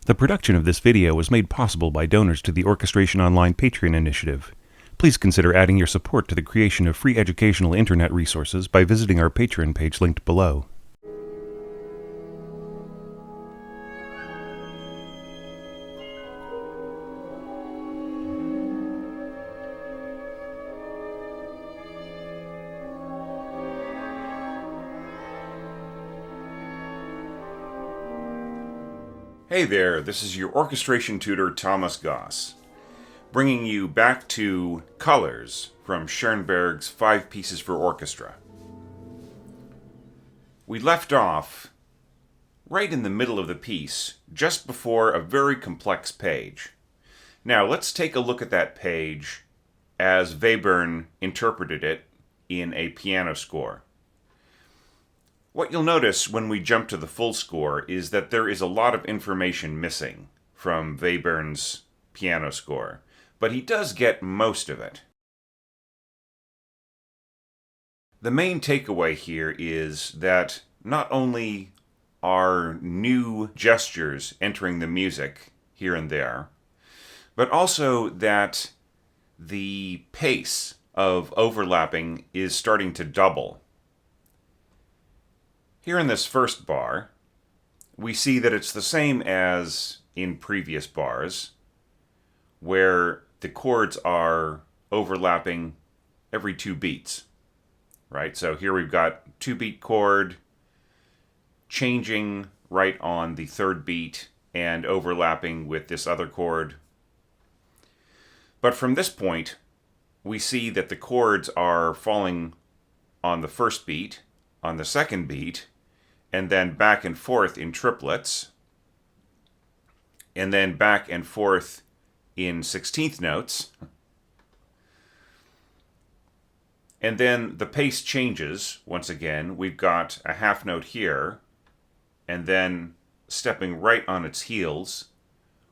The production of this video was made possible by donors to the Orchestration Online Patreon initiative. Please consider adding your support to the creation of free educational internet resources by visiting our Patreon page linked below. Hey there, this is your orchestration tutor Thomas Goss, bringing you back to Colors from Schoenberg's 5 Pieces for Orchestra. We left off right in the middle of the piece, just before a very complex page. Now let's take a look at that page as Webern interpreted it in a piano score. What you'll notice when we jump to the full score is that there is a lot of information missing from Webern's piano score, but he does get most of it. The main takeaway here is that not only are new gestures entering the music here and there, but also that the pace of overlapping is starting to double. Here in this first bar, we see that it's the same as in previous bars, where the chords are overlapping every 2 beats, right? So here we've got 2-beat chord, changing right on the 3rd beat, and overlapping with this other chord. But from this point, we see that the chords are falling on the 1st beat, on the 2nd beat, and then back and forth in triplets, and then back and forth in 16th notes. And then the pace changes once again. We've got a half note here, and then stepping right on its heels,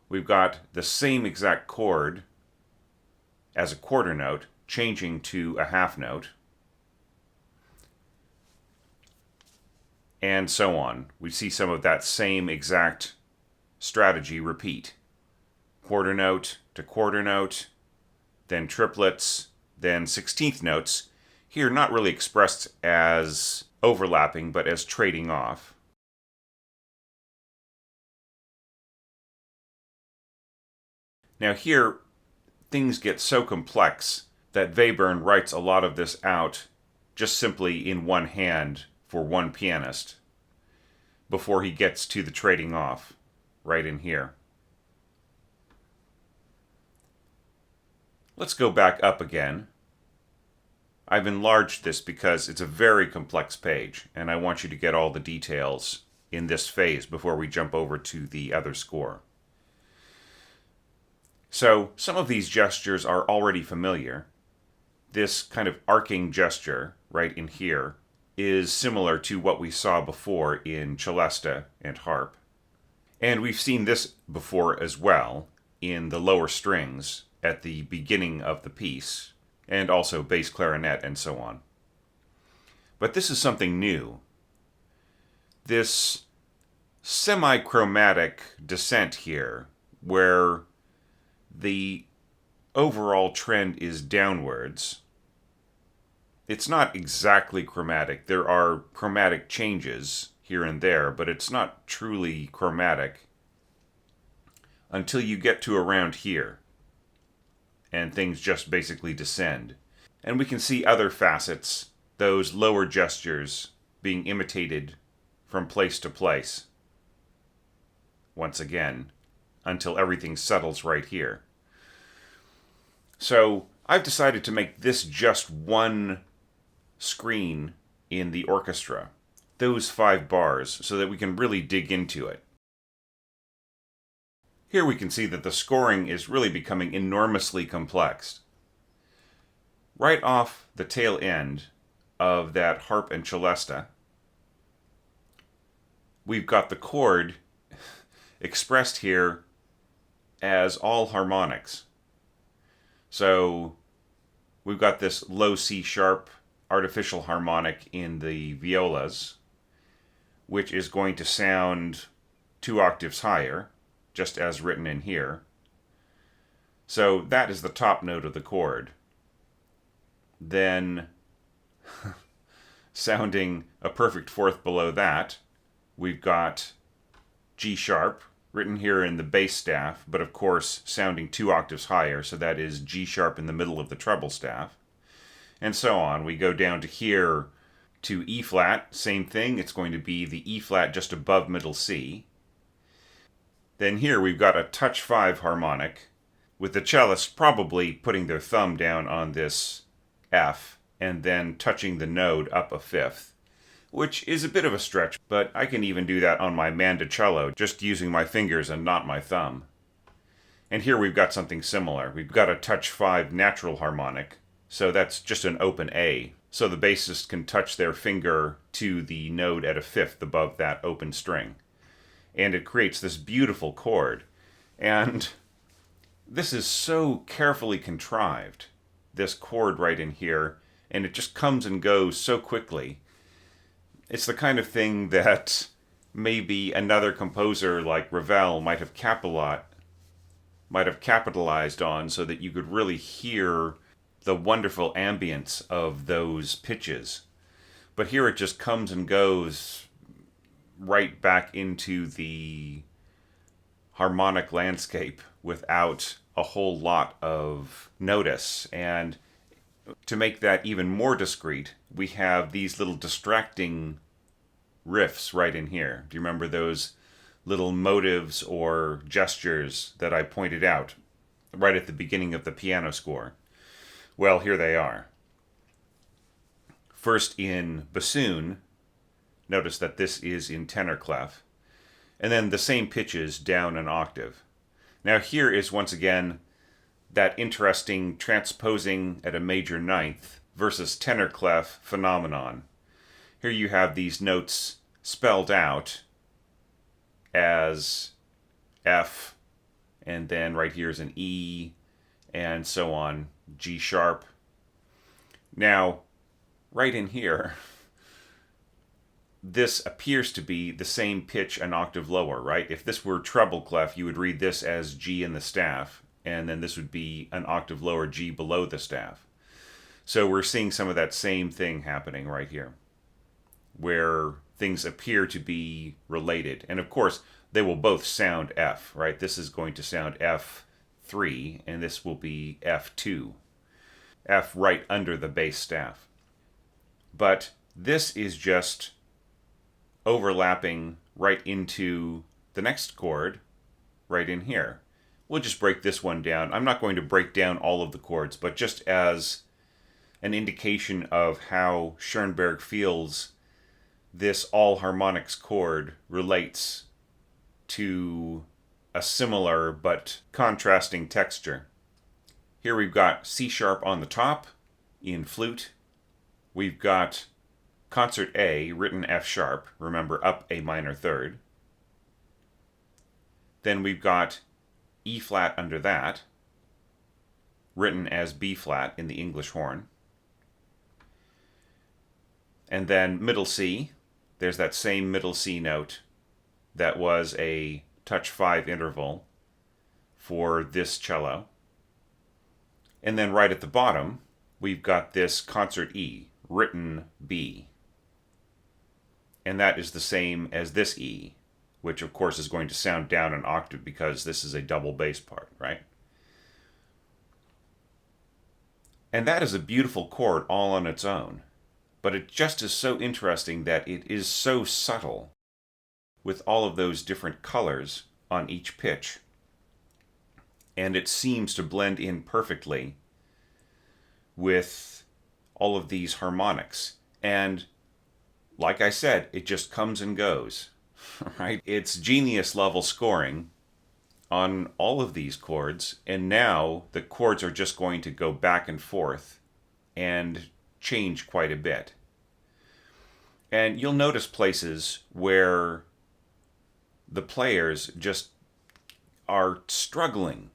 we've got the same exact chord as a quarter note, changing to a half note. And so on. We see some of that same exact strategy repeat. Quarter note to quarter note, then triplets, then 16th notes. Here not really expressed as overlapping, but as trading off. Now here, things get so complex that Webern writes a lot of this out just simply in one hand for one pianist before he gets to the trading off right in here. Let's go back up again. I've enlarged this because it's a very complex page, and I want you to get all the details in this phase before we jump over to the other score. So some of these gestures are already familiar. This kind of arcing gesture right in here is similar to what we saw before in celesta and harp. And we've seen this before as well in the lower strings at the beginning of the piece, and also bass clarinet and so on. But this is something new. This semi-chromatic descent here, where the overall trend is downwards. It's not exactly chromatic. There are chromatic changes here and there, but it's not truly chromatic until you get to around here, and things just basically descend. And we can see other facets, those lower gestures being imitated from place to place, once again, until everything settles right here. So I've decided to make this just one screen in the orchestra, those 5 bars, so that we can really dig into it. Here we can see that the scoring is really becoming enormously complex. Right off the tail end of that harp and celesta, we've got the chord expressed here as all harmonics. So we've got this low C sharp artificial harmonic in the violas, which is going to sound 2 octaves higher. just as written in here. So that is the top note of the chord. Then, sounding a perfect fourth below that, we've got G sharp, written here in the bass staff, but of course sounding 2 octaves higher, so that is G sharp in the middle of the treble staff. And so on. We go down to here to E flat, same thing, it's going to be the E flat just above middle C. Then here we've got a touch 5 harmonic, with the cellist probably putting their thumb down on this F and then touching the node up a fifth, which is a bit of a stretch, but I can even do that on my mandocello, just using my fingers and not my thumb. And here we've got something similar. We've got a touch 5 natural harmonic, so that's just an open A, so the bassist can touch their finger to the node at a fifth above that open string. And it creates this beautiful chord. And this is so carefully contrived, this chord right in here, and it just comes and goes so quickly. It's the kind of thing that maybe another composer like Ravel might have capitalized on, so that you could really hear the wonderful ambience of those pitches. But here it just comes and goes right back into the harmonic landscape without a whole lot of notice. And to make that even more discreet, we have these little distracting riffs right in here. Do you remember those little motives or gestures that I pointed out right at the beginning of the piano score? Well, here they are. First in bassoon, notice that this is in tenor clef, and then the same pitches down an octave. Now here is once again that interesting transposing at a major ninth versus tenor clef phenomenon. Here you have these notes spelled out as F, and then right here is an E, and so on, G sharp. Now, right in here, this appears to be the same pitch an octave lower, right? If this were treble clef, you would read this as G in the staff, and then this would be an octave lower G below the staff. So we're seeing some of that same thing happening right here, where things appear to be related. And of course, they will both sound F, right? This is going to sound F3, and this will be F2. F right under the bass staff. But this is just overlapping right into the next chord right in here. We'll just break this one down. I'm not going to break down all of the chords, but just as an indication of how Schoenberg feels this all harmonics chord relates to a similar but contrasting texture. Here we've got C sharp on the top in flute. We've got concert A, written F sharp, remember up a minor third. Then we've got E flat under that, written as B flat in the English horn. And then middle C, there's that same middle C note that was a touch 5 interval for this cello. And then right at the bottom, we've got this concert E, written B. And that is the same as this E, which of course is going to sound down an octave because this is a double bass part, right? And that is a beautiful chord all on its own. But it just is so interesting that it is so subtle with all of those different colors on each pitch. And it seems to blend in perfectly with all of these harmonics. And like I said, it just comes and goes, right? It's genius level scoring on all of these chords. And now the chords are just going to go back and forth and change quite a bit. And you'll notice places where the players just are struggling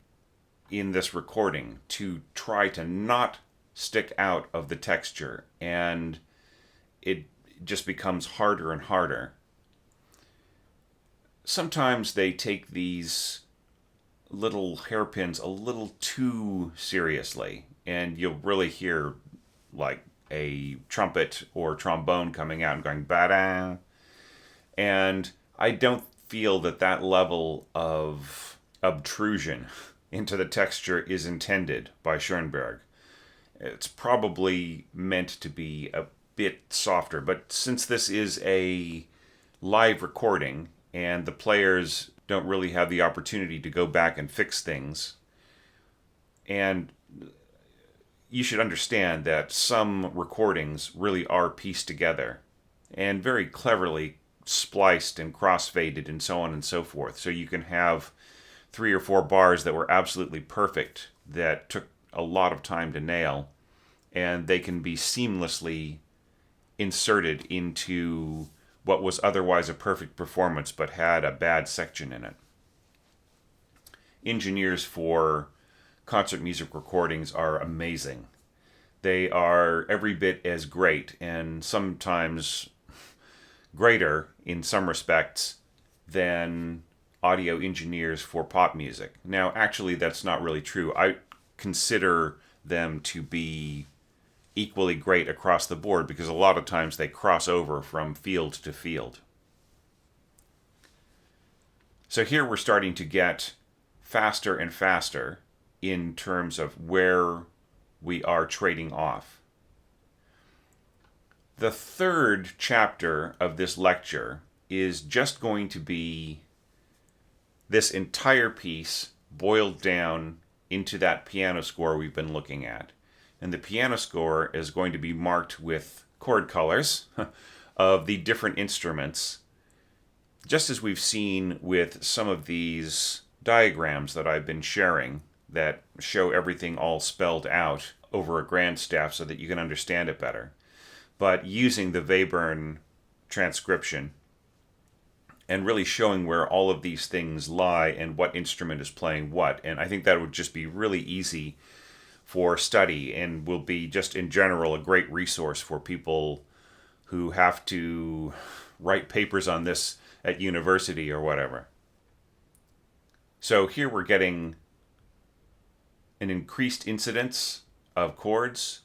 in this recording to try to not stick out of the texture, and it just becomes harder and harder. Sometimes they take these little hairpins a little too seriously, and you'll really hear like a trumpet or trombone coming out and going ba-da. And I don't feel that that level of obtrusion into the texture is intended by Schoenberg. It's probably meant to be a bit softer, but since this is a live recording and the players don't really have the opportunity to go back and fix things, and you should understand that some recordings really are pieced together and very cleverly spliced and crossfaded and so on and so forth. So you can have 3 or 4 bars that were absolutely perfect that took a lot of time to nail, and they can be seamlessly inserted into what was otherwise a perfect performance but had a bad section in it. Engineers for concert music recordings are amazing. They are every bit as great, and sometimes greater in some respects, than audio engineers for pop music. Now, actually, that's not really true. I consider them to be equally great across the board because a lot of times they cross over from field to field. So here we're starting to get faster and faster in terms of where we are trading off. The third chapter of this lecture is just going to be this entire piece boiled down into that piano score we've been looking at. And the piano score is going to be marked with chord colors of the different instruments, just as we've seen with some of these diagrams that I've been sharing that show everything all spelled out over a grand staff so that you can understand it better. But using the Webern transcription and really showing where all of these things lie and what instrument is playing what. And I think that would just be really easy for study and will be just in general a great resource for people who have to write papers on this at university or whatever. So here we're getting an increased incidence of chords,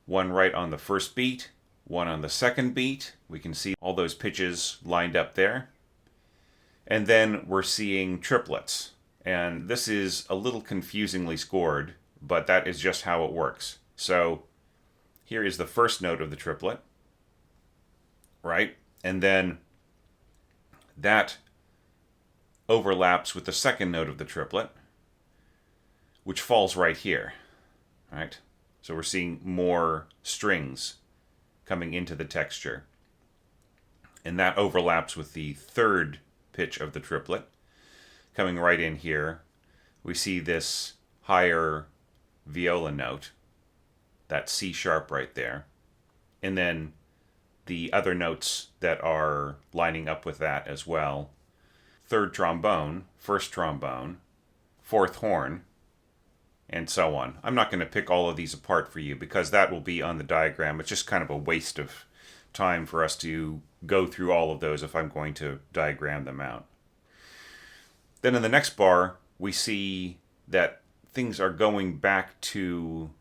one right on the first beat, one on the second beat. We can see all those pitches lined up there. And then we're seeing triplets. And this is a little confusingly scored, but that is just how it works. So here is the first note of the triplet, right? And then that overlaps with the second note of the triplet, which falls right here, right? So we're seeing more strings coming into the texture. And that overlaps with the third pitch of the triplet. Coming right in here, we see this higher viola note, that C sharp right there. And then the other notes that are lining up with that as well. Third trombone, first trombone, fourth horn, and so on. I'm not going to pick all of these apart for you because that will be on the diagram. It's just kind of a waste of time for us to go through all of those if I'm going to diagram them out. Then in the next bar, we see that things are going back to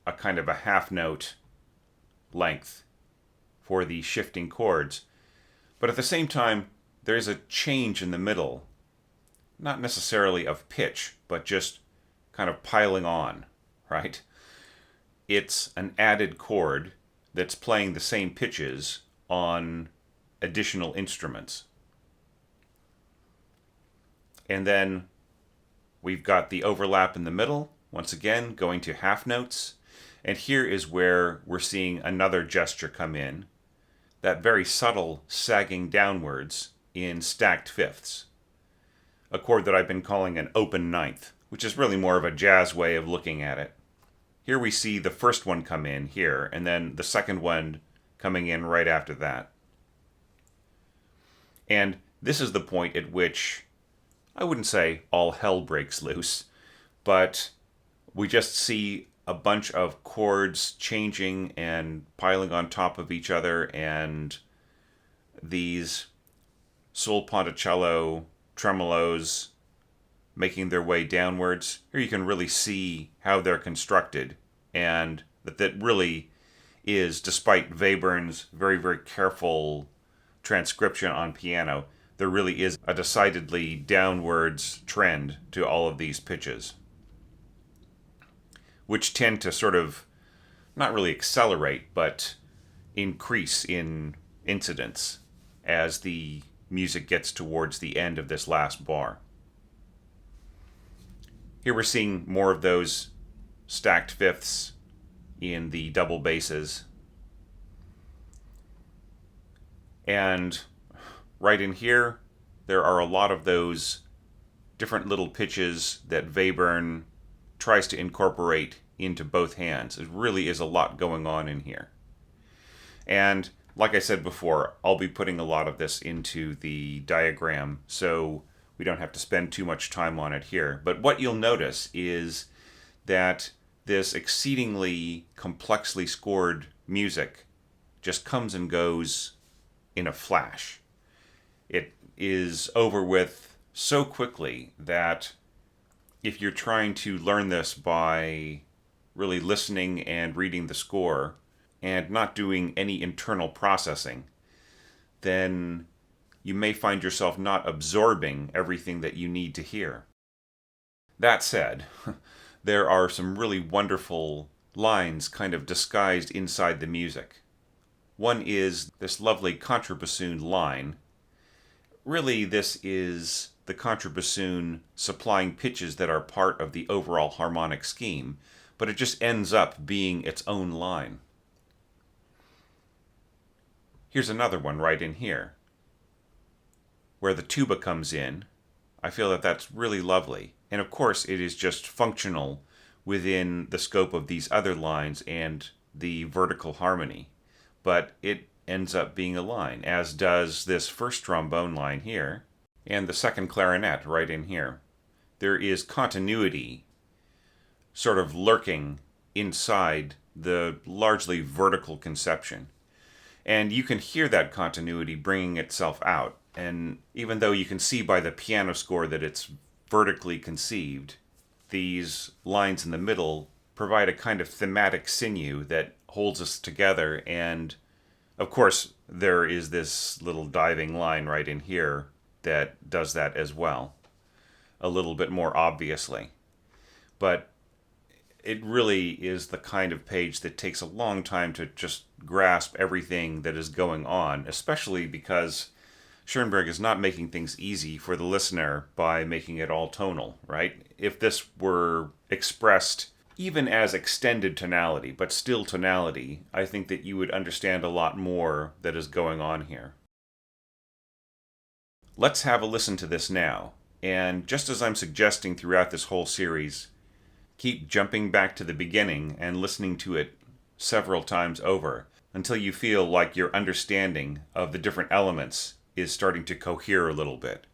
a kind of a half note length for the shifting chords. But at the same time, there's a change in the middle, not necessarily of pitch, but just kind of piling on, right? It's an added chord that's playing the same pitches on additional instruments. And then we've got the overlap in the middle, once again going to half notes. And here is where we're seeing another gesture come in, that very subtle sagging downwards in stacked fifths, a chord that I've been calling an open ninth, which is really more of a jazz way of looking at it. Here we see the first one come in here, and then the second one coming in right after that. And this is the point at which, I wouldn't say all hell breaks loose, but we just see a bunch of chords changing and piling on top of each other, and these sul ponticello tremolos making their way downwards. Here you can really see how they're constructed, and that really is, despite Webern's very, very careful transcription on piano, there really is a decidedly downwards trend to all of these pitches, which tend to sort of not really accelerate, but increase in incidence as the music gets towards the end of this last bar. Here we're seeing more of those stacked fifths in the double basses. And right in here, there are a lot of those different little pitches that Webern tries to incorporate into both hands. It really is a lot going on in here. And like I said before, I'll be putting a lot of this into the diagram, so we don't have to spend too much time on it here. But what you'll notice is that this exceedingly complexly scored music just comes and goes in a flash. It is over with so quickly that if you're trying to learn this by really listening and reading the score and not doing any internal processing, then you may find yourself not absorbing everything that you need to hear. That said, there are some really wonderful lines kind of disguised inside the music. One is this lovely contrabassoon line. Really, this is the contrabassoon supplying pitches that are part of the overall harmonic scheme, but it just ends up being its own line. Here's another one right in here, where the tuba comes in. I feel that that's really lovely. And of course, it is just functional within the scope of these other lines and the vertical harmony. But it ends up being a line, as does this first trombone line here, and the second clarinet right in here. There is continuity sort of lurking inside the largely vertical conception. And you can hear that continuity bringing itself out. And even though you can see by the piano score that it's vertically conceived, these lines in the middle provide a kind of thematic sinew that holds us together. And of course, there is this little diving line right in here that does that as well, a little bit more obviously. But it really is the kind of page that takes a long time to just grasp everything that is going on, especially because Schoenberg is not making things easy for the listener by making it all tonal, right? If this were expressed even as extended tonality, but still tonality, I think that you would understand a lot more that is going on here. Let's have a listen to this now, and just as I'm suggesting throughout this whole series, keep jumping back to the beginning and listening to it several times over until you feel like your understanding of the different elements is starting to cohere a little bit.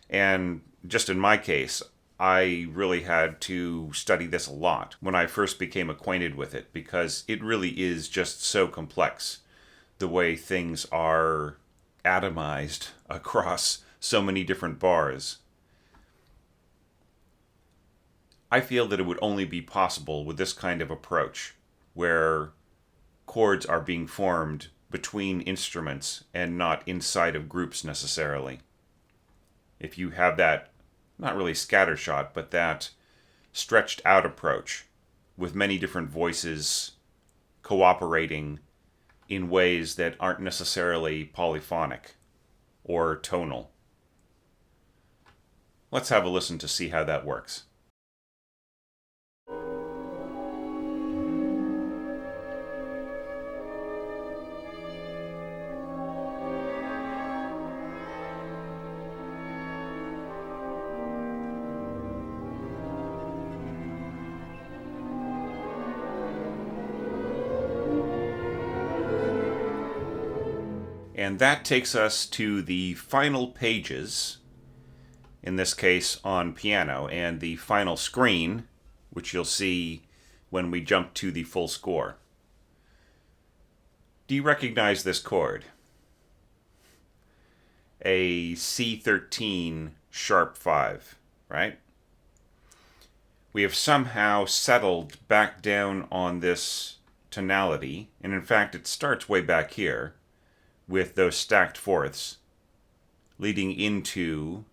And just in my case, I really had to study this a lot when I first became acquainted with it, because it really is just so complex, the way things are atomized across so many different bars. I feel that it would only be possible with this kind of approach, where chords are being formed between instruments and not inside of groups necessarily. If you have that, not really scattershot, but that stretched out approach with many different voices cooperating in ways that aren't necessarily polyphonic or tonal. Let's have a listen to see how that works. And that takes us to the final pages, in this case on piano, and the final screen, which you'll see when we jump to the full score. Do you recognize this chord? A C13 sharp 5. right? We have somehow settled back down on this tonality, and in fact it starts way back here with those stacked fourths leading into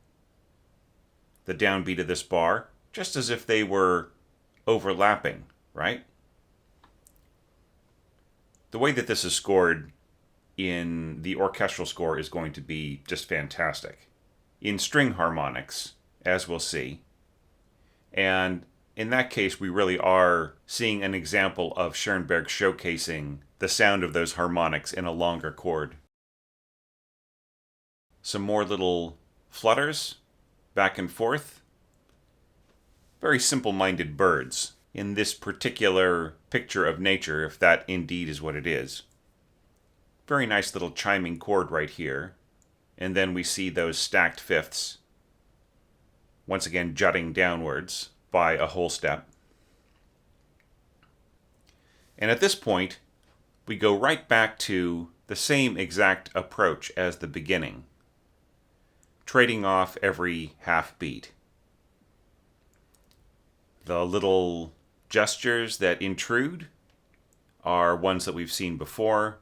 the downbeat of this bar, just as if they were overlapping, right? The way that this is scored in the orchestral score is going to be just fantastic. In string harmonics, as we'll see. And in that case, we really are seeing an example of Schoenberg showcasing the sound of those harmonics in a longer chord. Some more little flutters, back and forth. Very simple-minded birds in this particular picture of nature, if that indeed is what it is. Very nice little chiming chord right here. And then we see those stacked fifths, once again jutting downwards by a whole step. And at this point, we go right back to the same exact approach as the beginning, trading off every half beat. The little gestures that intrude are ones that we've seen before.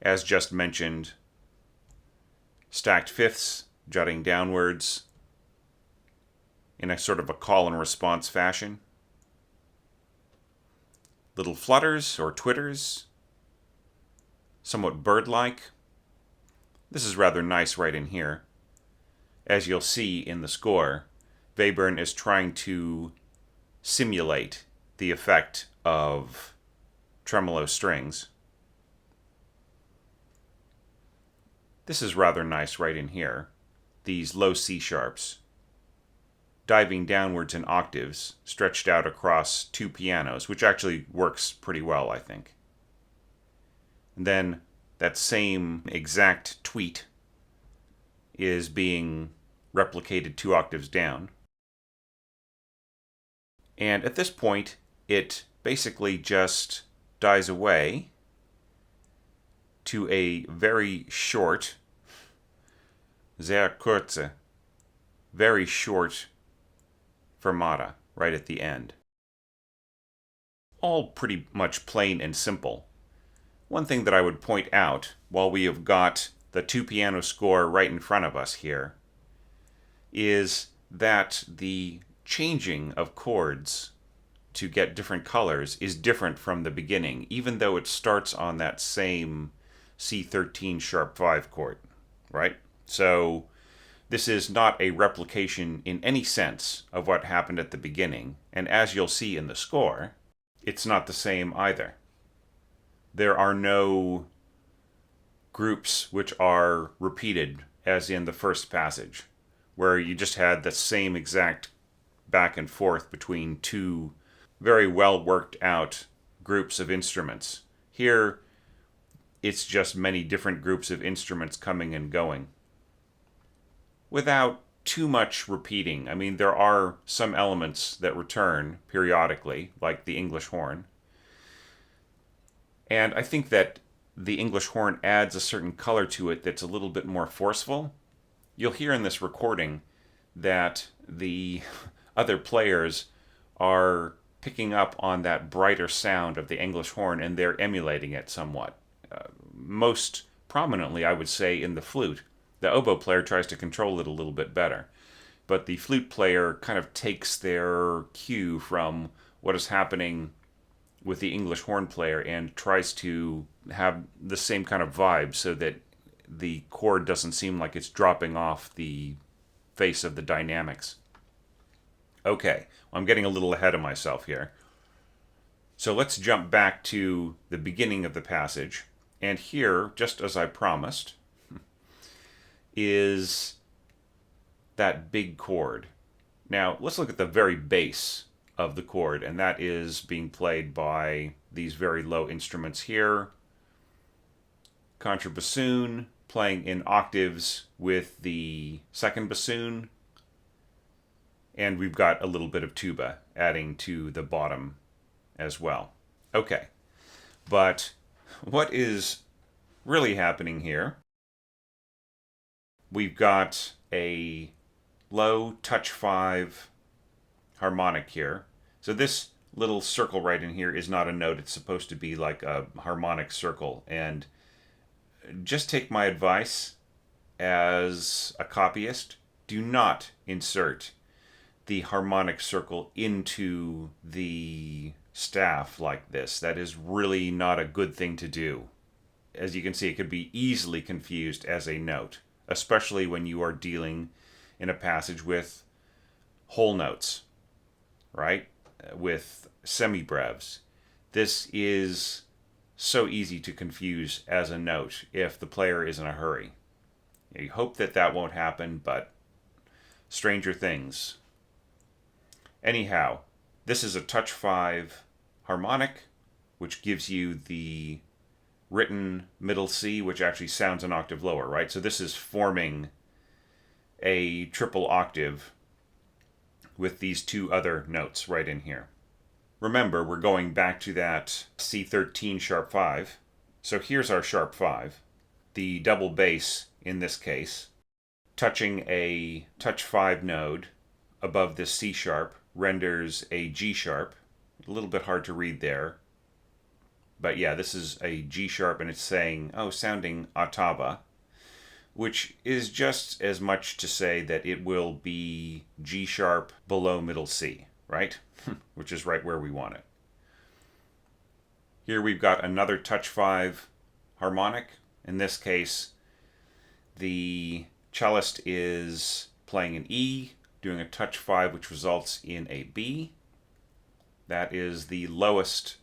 As just mentioned, stacked fifths jutting downwards in a sort of a call and response fashion. Little flutters or twitters, somewhat bird-like. This is rather nice right in here. As you'll see in the score, Webern is trying to simulate the effect of tremolo strings. This is rather nice right in here. These low C sharps, diving downwards in octaves, stretched out across two pianos, which actually works pretty well, I think. And then that same exact tweet is being replicated 2 octaves down. And at this point, it basically just dies away to a very short, sehr kurze, very short fermata right at the end. All pretty much plain and simple. One thing that I would point out, while we have got the 2-piano score right in front of us here, is that the changing of chords to get different colors is different from the beginning, even though it starts on that same C13 sharp 5 chord, right? So this is not a replication in any sense of what happened at the beginning, and as you'll see in the score, it's not the same either. There are no groups which are repeated as in the first passage, where you just had the same exact back and forth between two very well worked out groups of instruments. Here, it's just many different groups of instruments coming and going, without too much repeating. I mean, there are some elements that return periodically, like the English horn. And I think that the English horn adds a certain color to it that's a little bit more forceful. You'll hear in this recording that the other players are picking up on that brighter sound of the English horn, and they're emulating it somewhat. Most prominently, I would say, in the flute. The oboe player tries to control it a little bit better, but the flute player kind of takes their cue from what is happening with the English horn player and tries to have the same kind of vibe so that the chord doesn't seem like it's dropping off the face of the dynamics. Okay, well, I'm getting a little ahead of myself here. So let's jump back to the beginning of the passage. And here, just as I promised, is that big chord. Now, let's look at the very base of the chord, and that is being played by these very low instruments here. Contrabassoon playing in octaves with the second bassoon, and we've got a little bit of tuba adding to the bottom as well. Okay, but what is really happening here? We've got a low touch 5 harmonic here. So this little circle right in here is not a note. It's supposed to be like a harmonic circle. And just take my advice as a copyist. Do not insert the harmonic circle into the staff like this. That is really not a good thing to do. As you can see, it could be easily confused as a note, especially when you are dealing in a passage with whole notes, right? With semibrevs. This is so easy to confuse as a note if the player is in a hurry. You hope that that won't happen, but stranger things. Anyhow, this is a touch 5 harmonic, which gives you the written middle C, which actually sounds an octave lower, right? So this is forming a triple octave with these two other notes right in here. Remember, we're going back to that C13 sharp 5. So here's our sharp 5. The double bass, in this case, touching a touch 5 node above this C sharp renders a G sharp. A little bit hard to read there. But yeah, this is a G sharp, and it's saying, sounding ottava, which is just as much to say that it will be G sharp below middle C, right? Which is right where we want it. Here we've got another touch 5 harmonic. In this case, the cellist is playing an E, doing a touch 5, which results in a B. That is the lowest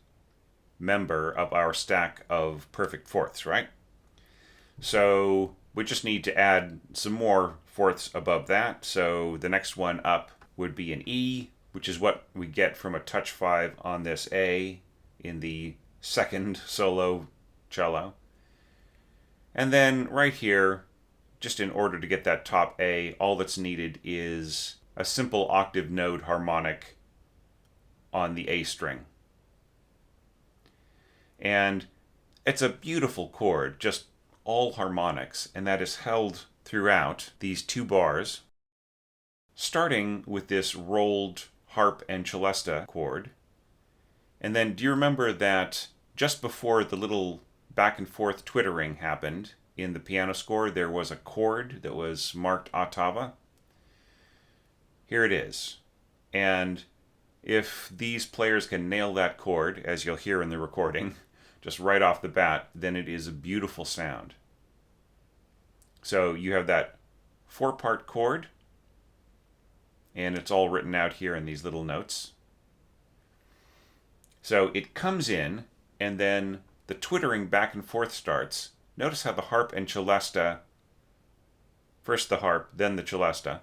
member of our stack of perfect fourths, right? So we just need to add some more fourths above that. So the next one up would be an E, which is what we get from a touch 5 on this A in the second solo cello. And then right here, just in order to get that top A, all that's needed is a simple octave node harmonic on the A string. And it's a beautiful chord, just all harmonics, and that is held throughout these two bars, starting with this rolled harp and celesta chord. And then do you remember that just before the little back and forth twittering happened in the piano score, there was a chord that was marked ottava? Here it is. And if these players can nail that chord, as you'll hear in the recording, just right off the bat, then it is a beautiful sound. So you have that 4-part chord, and it's all written out here in these little notes. So it comes in, and then the twittering back and forth starts. Notice how the harp and celesta, first the harp, then the celesta,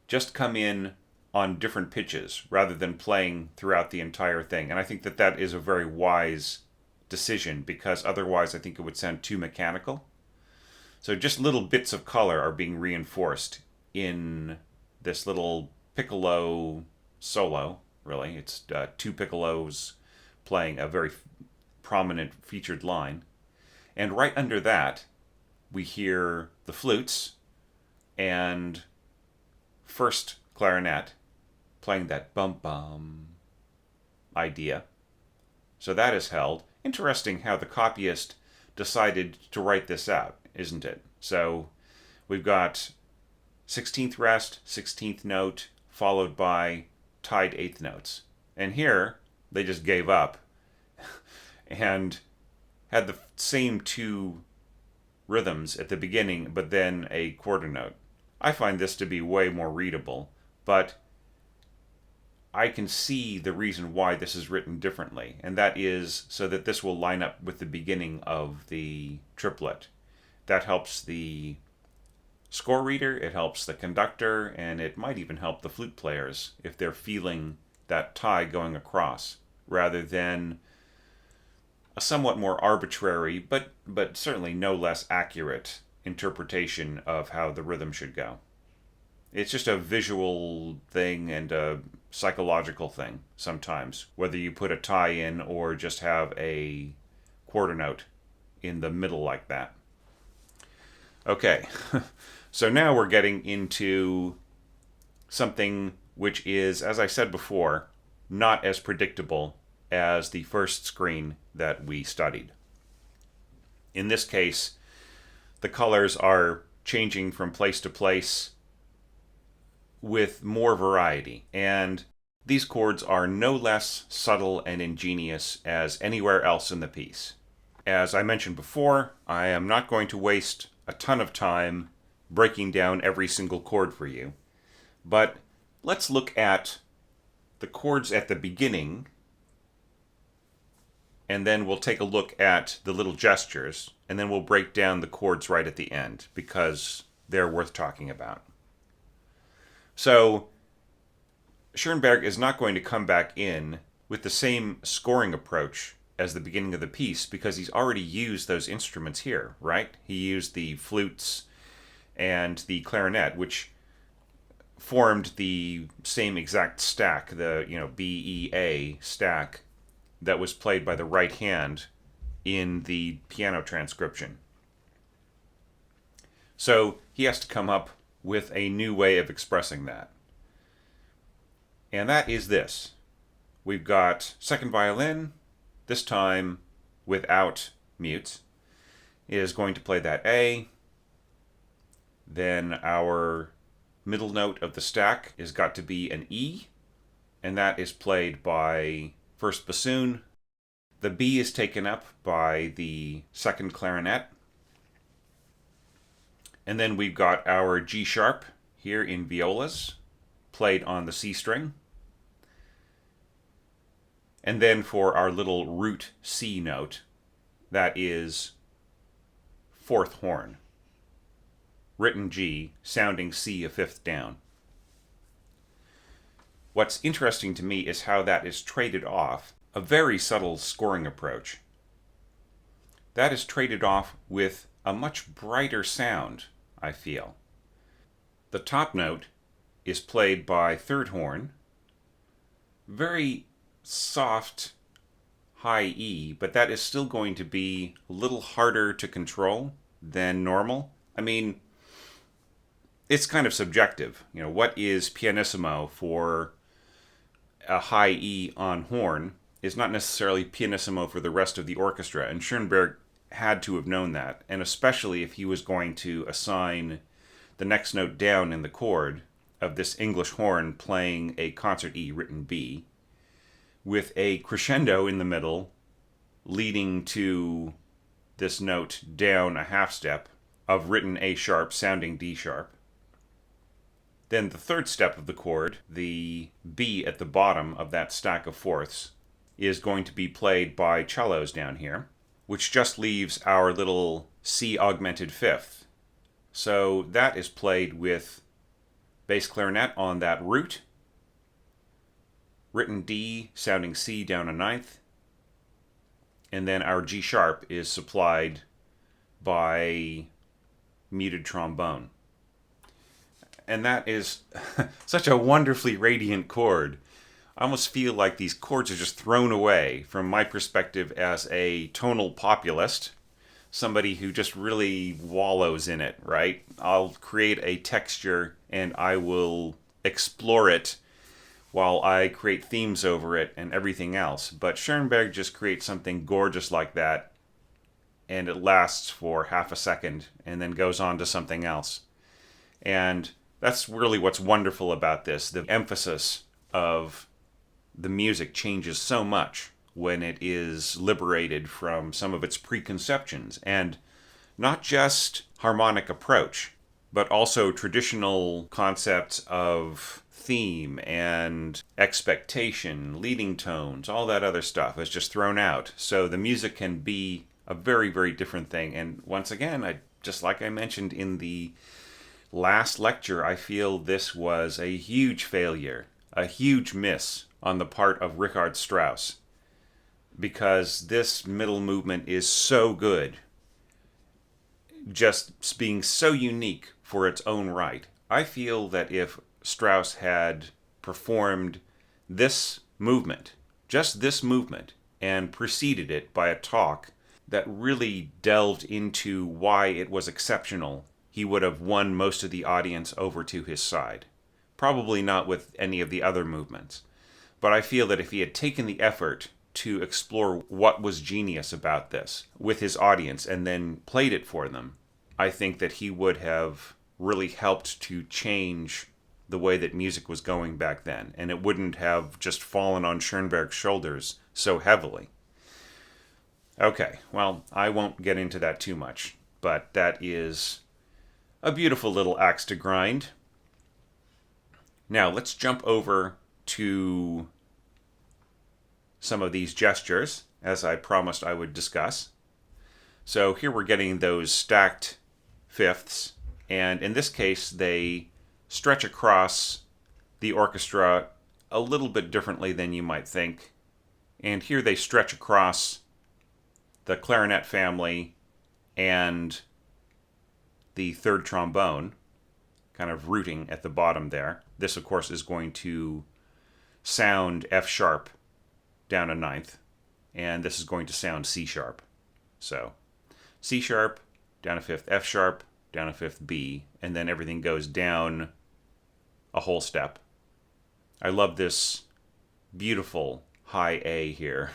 just come in on different pitches rather than playing throughout the entire thing. And I think that that is a very wise decision, because otherwise I think it would sound too mechanical. So just little bits of color are being reinforced in this little piccolo solo, really. It's two piccolos playing a very prominent featured line. And right under that, we hear the flutes and first clarinet playing that bum-bum idea. So that is held. Interesting how the copyist decided to write this out, isn't it? So we've got 16th rest, 16th note, followed by tied 8th notes. And here, they just gave up and had the same two rhythms at the beginning, but then a quarter note. I find this to be way more readable, but I can see the reason why this is written differently, and that is so that this will line up with the beginning of the triplet. That helps the score reader, it helps the conductor, and it might even help the flute players if they're feeling that tie going across, rather than a somewhat more arbitrary, but certainly no less accurate interpretation of how the rhythm should go. It's just a visual thing and a psychological thing sometimes, whether you put a tie in or just have a quarter note in the middle like that. Okay, so now we're getting into something which is, as I said before, not as predictable as the first screen that we studied. In this case, the colors are changing from place to place with more variety, and these chords are no less subtle and ingenious as anywhere else in the piece. As I mentioned before, I am not going to waste a ton of time breaking down every single chord for you, but let's look at the chords at the beginning, and then we'll take a look at the little gestures, and then we'll break down the chords right at the end, because they're worth talking about. So, Schoenberg is not going to come back in with the same scoring approach as the beginning of the piece, because he's already used those instruments here, right? He used the flutes and the clarinet, which formed the same exact stack, the BEA stack that was played by the right hand in the piano transcription. So he has to come up with a new way of expressing that. And that is this. We've got second violin, this time without mutes, is going to play that A. Then our middle note of the stack is got to be an E, and that is played by first bassoon. The B is taken up by the second clarinet. And then we've got our G sharp here in violas, played on the C string. And then for our little root C note, that is fourth horn. Written G, sounding C a fifth down. What's interesting to me is how that is traded off, a very subtle scoring approach. That is traded off with a much brighter sound, I feel. The top note is played by third horn, very soft high E, but that is still going to be a little harder to control than normal. I mean, it's kind of subjective. What is pianissimo for a high E on horn is not necessarily pianissimo for the rest of the orchestra, and Schoenberg had to have known that, and especially if he was going to assign the next note down in the chord of this English horn playing a concert E written B, with a crescendo in the middle leading to this note down a half step of written A sharp sounding D sharp. Then the third step of the chord, the B at the bottom of that stack of fourths, is going to be played by cellos down here, which just leaves our little C augmented fifth. So that is played with bass clarinet on that root, written D sounding C down a ninth, and then our G sharp is supplied by muted trombone. And that is such a wonderfully radiant chord. I almost feel like these chords are just thrown away from my perspective as a tonal populist, somebody who just really wallows in it, right? I'll create a texture and I will explore it while I create themes over it and everything else. But Schoenberg just creates something gorgeous like that, and it lasts for half a second and then goes on to something else. And that's really what's wonderful about this. The emphasis of the music changes so much when it is liberated from some of its preconceptions, and not just harmonic approach, but also traditional concepts of theme and expectation, leading tones, all that other stuff is just thrown out. So the music can be a very, very different thing. And once again, just like I mentioned in the last lecture, I feel this was a huge failure, a huge miss on the part of Richard Strauss, because this middle movement is so good, just being so unique for its own right. I feel that if Strauss had performed this movement, just this movement, and preceded it by a talk that really delved into why it was exceptional he would have won most of the audience over to his side. Probably not with any of the other movements. But I feel that if he had taken the effort to explore what was genius about this with his audience and then played it for them, I think that he would have really helped to change the way that music was going back then, and it wouldn't have just fallen on Schoenberg's shoulders so heavily. Okay, well, I won't get into that too much, but that is a beautiful little axe to grind. Now, let's jump over to some of these gestures, as I promised I would discuss. So here we're getting those stacked fifths, and in this case, they stretch across the orchestra a little bit differently than you might think. And here they stretch across the clarinet family and the third trombone, kind of rooting at the bottom there. This, of course, is going to sound F sharp down a ninth, and this is going to sound C sharp. So C sharp, down a fifth, F sharp, down a fifth, B, and then everything goes down a whole step. I love this beautiful high A here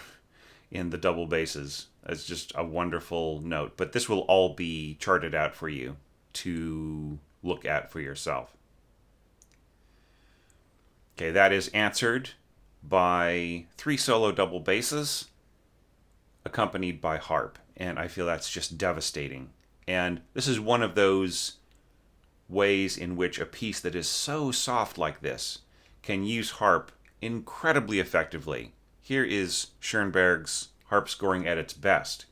in the double basses. It's just a wonderful note, but this will all be charted out for you to look at for yourself. Okay, that is answered by 3 solo double basses accompanied by harp, and I feel that's just devastating. And this is one of those ways in which a piece that is so soft like this can use harp incredibly effectively. Here is Schoenberg's harp scoring at its best.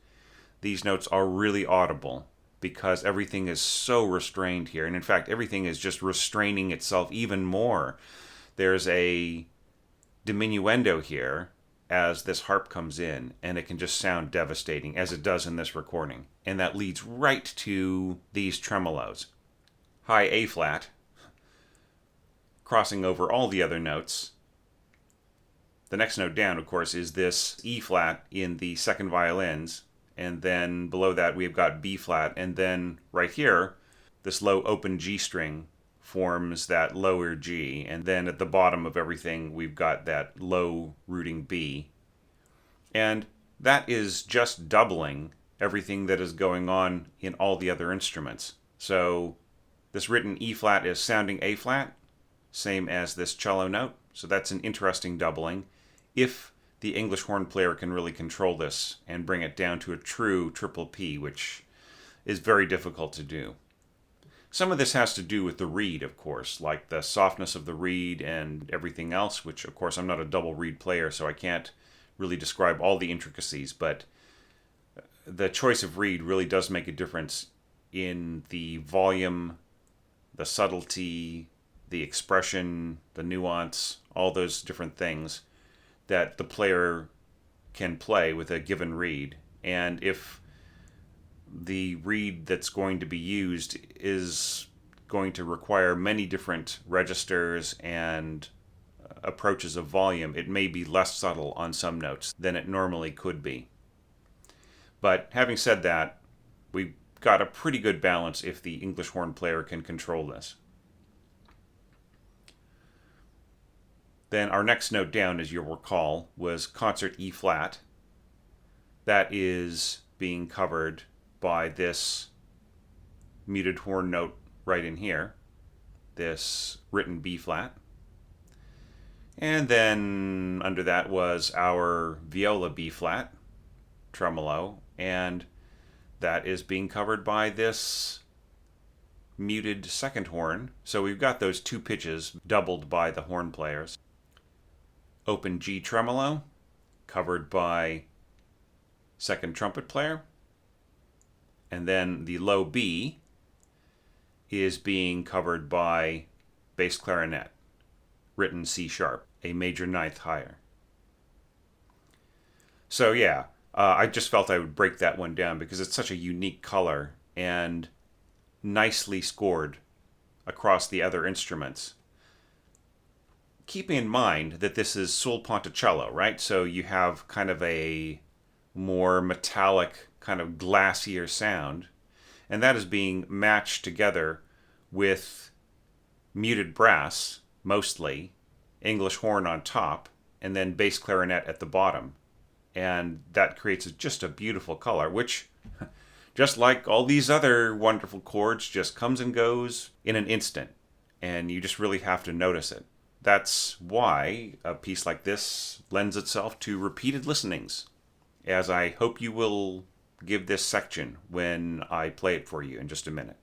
These notes are really audible because everything is so restrained here, and in fact everything is just restraining itself even more. There's a diminuendo here as this harp comes in, and it can just sound devastating, as it does in this recording. And that leads right to these tremolos. High A flat, crossing over all the other notes. The next note down, of course, is this E flat in the second violins, and then below that we've got B flat, and then right here, this low open G string forms that lower G, and then at the bottom of everything we've got that low rooting B. And that is just doubling everything that is going on in all the other instruments. So this written E flat is sounding A flat, same as this cello note, so that's an interesting doubling. If the English horn player can really control this and bring it down to a true triple P, which is very difficult to do. Some of this has to do with the reed, of course, like the softness of the reed and everything else, which, of course, I'm not a double reed player, so I can't really describe all the intricacies, but the choice of reed really does make a difference in the volume, the subtlety, the expression, the nuance, all those different things that the player can play with a given reed. And if the reed that's going to be used is going to require many different registers and approaches of volume, it may be less subtle on some notes than it normally could be. But having said that, we've got a pretty good balance if the English horn player can control this. Then our next note down, as you'll recall, was concert E flat. That is being covered by this muted horn note right in here, this written B flat. And then under that was our viola B flat tremolo, and that is being covered by this muted second horn. So we've got those two pitches doubled by the horn players. Open G tremolo, covered by second trumpet player. And then the low B is being covered by bass clarinet, written C sharp, a major ninth higher. So yeah, I just felt I would break that one down because it's such a unique color and nicely scored across the other instruments. Keeping in mind that this is sul ponticello, right? So you have kind of a more metallic, kind of glassier sound. And that is being matched together with muted brass, mostly, English horn on top, and then bass clarinet at the bottom. And that creates just a beautiful color, which, just like all these other wonderful chords, just comes and goes in an instant. And you just really have to notice it. That's why a piece like this lends itself to repeated listenings, as I hope you will give this section when I play it for you in just a minute.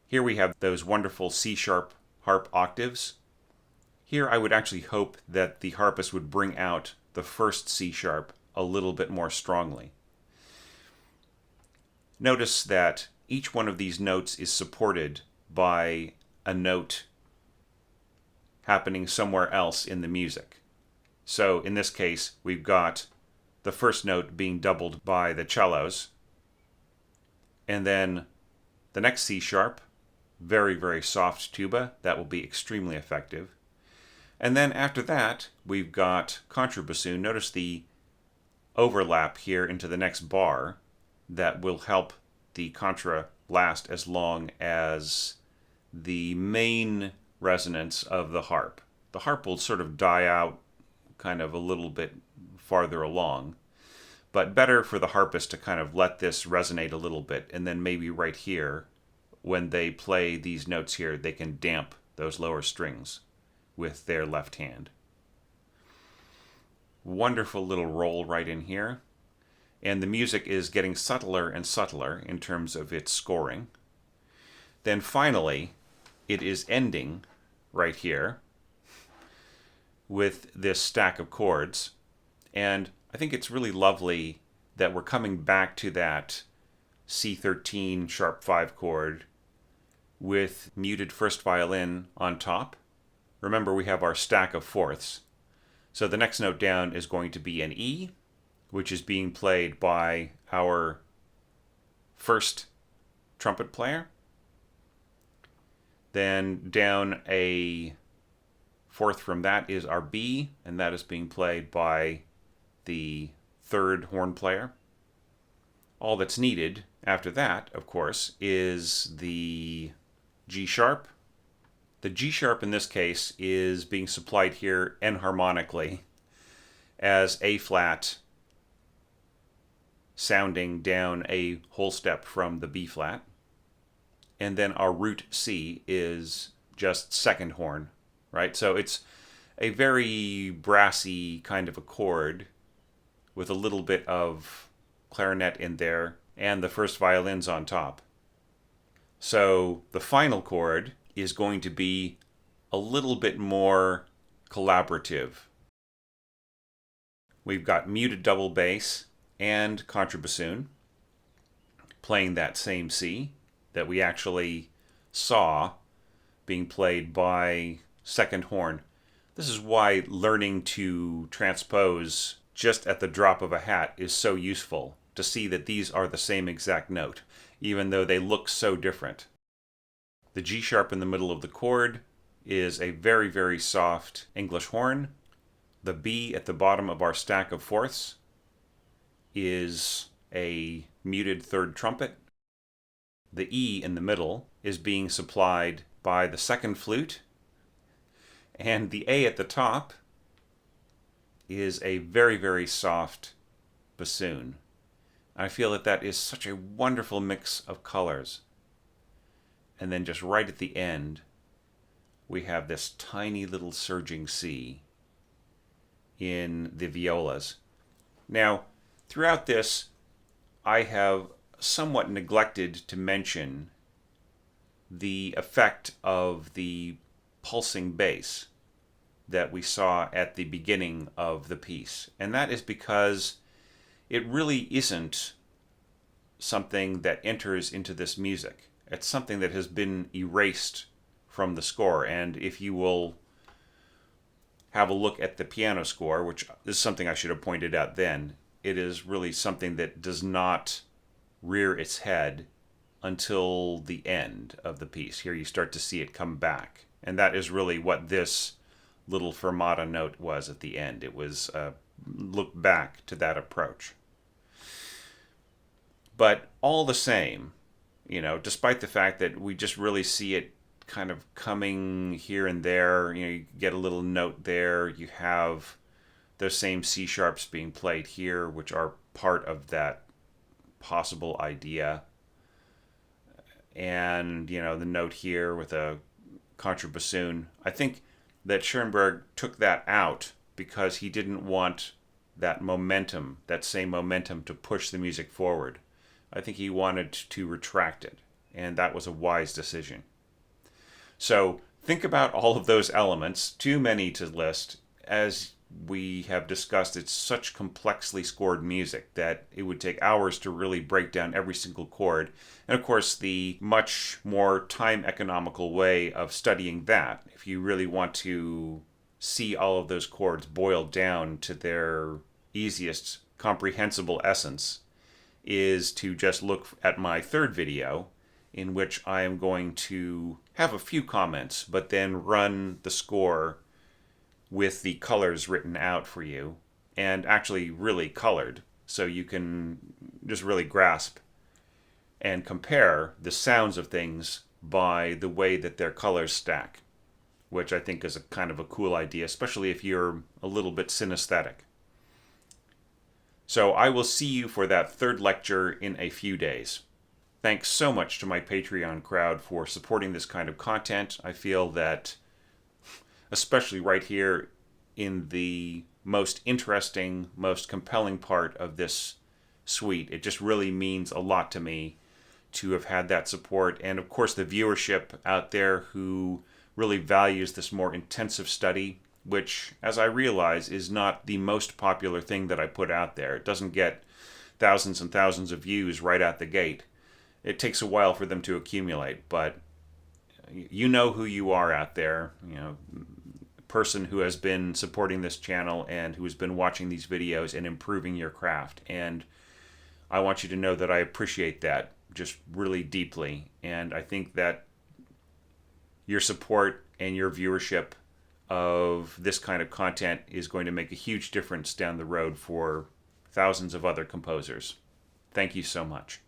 Here we have those wonderful C-sharp harp octaves. Here I would actually hope that the harpist would bring out the first C-sharp a little bit more strongly. Notice that each one of these notes is supported by a note happening somewhere else in the music. So in this case, we've got the first note being doubled by the cellos, and then the next C sharp, very, very soft tuba, that will be extremely effective. And then after that, we've got contrabassoon. Notice the overlap here into the next bar that will help the contra last as long as the main resonance of the harp. The harp will sort of die out kind of a little bit farther along, but better for the harpist to kind of let this resonate a little bit, and then maybe right here, when they play these notes here, they can damp those lower strings with their left hand. Wonderful little roll right in here. And the music is getting subtler and subtler in terms of its scoring. Then finally, it is ending right here with this stack of chords. And I think it's really lovely that we're coming back to that C13 sharp 5 chord with muted first violin on top. Remember, we have our stack of fourths. So the next note down is going to be an E, which is being played by our first trumpet player. Then down a fourth from that is our B, and that is being played by the third horn player. All that's needed after that, of course, is the G sharp. The G sharp in this case is being supplied here enharmonically as A flat sounding down a whole step from the B flat. And then our root C is just second horn, right? So it's a very brassy kind of a chord with a little bit of clarinet in there and the first violins on top. So the final chord is going to be a little bit more collaborative. We've got muted double bass and contrabassoon playing that same C that we actually saw being played by second horn. This is why learning to transpose just at the drop of a hat is so useful, to see that these are the same exact note, even though they look so different. The G sharp in the middle of the chord is a very, very soft English horn. The B at the bottom of our stack of fourths is a muted third trumpet. The E in the middle is being supplied by the second flute. And the A at the top is a very, very soft bassoon. I feel that that is such a wonderful mix of colors. And then just right at the end, we have this tiny little surging C in the violas. Now, throughout this, I have somewhat neglected to mention the effect of the pulsing bass that we saw at the beginning of the piece. And that is because it really isn't something that enters into this music. It's something that has been erased from the score. And if you will have a look at the piano score, which is something I should have pointed out then, it is really something that does not rear its head until the end of the piece. Here you start to see it come back. And that is really what this little fermata note was at the end. It was a look back to that approach. But all the same, despite the fact that we just really see it kind of coming here and there, you get a little note there, you have those same C sharps being played here, which are part of that possible idea. And, the note here with a contrabassoon. I think that Schoenberg took that out because he didn't want that momentum, that same momentum, to push the music forward. I think he wanted to retract it, and that was a wise decision. So think about all of those elements, too many to list. As we have discussed, it's such complexly scored music that it would take hours to really break down every single chord. And of course, the much more time economical way of studying that, if you really want to see all of those chords boiled down to their easiest comprehensible essence, is to just look at my third video, in which I am going to have a few comments, but then run the score with the colors written out for you, and actually really colored, so you can just really grasp and compare the sounds of things by the way that their colors stack, which I think is a kind of a cool idea, especially if you're a little bit synesthetic. So I will see you for that third lecture in a few days. Thanks so much to my Patreon crowd for supporting this kind of content. I feel that, especially right here in the most interesting, most compelling part of this suite, it just really means a lot to me to have had that support. And of course, the viewership out there who really values this more intensive study, which, as I realize, is not the most popular thing that I put out there. It doesn't get thousands and thousands of views right out the gate. It takes a while for them to accumulate, but you know who you are out there, person who has been supporting this channel and who has been watching these videos and improving your craft. And I want you to know that I appreciate that just really deeply. And I think that your support and your viewership of this kind of content is going to make a huge difference down the road for thousands of other composers. Thank you so much.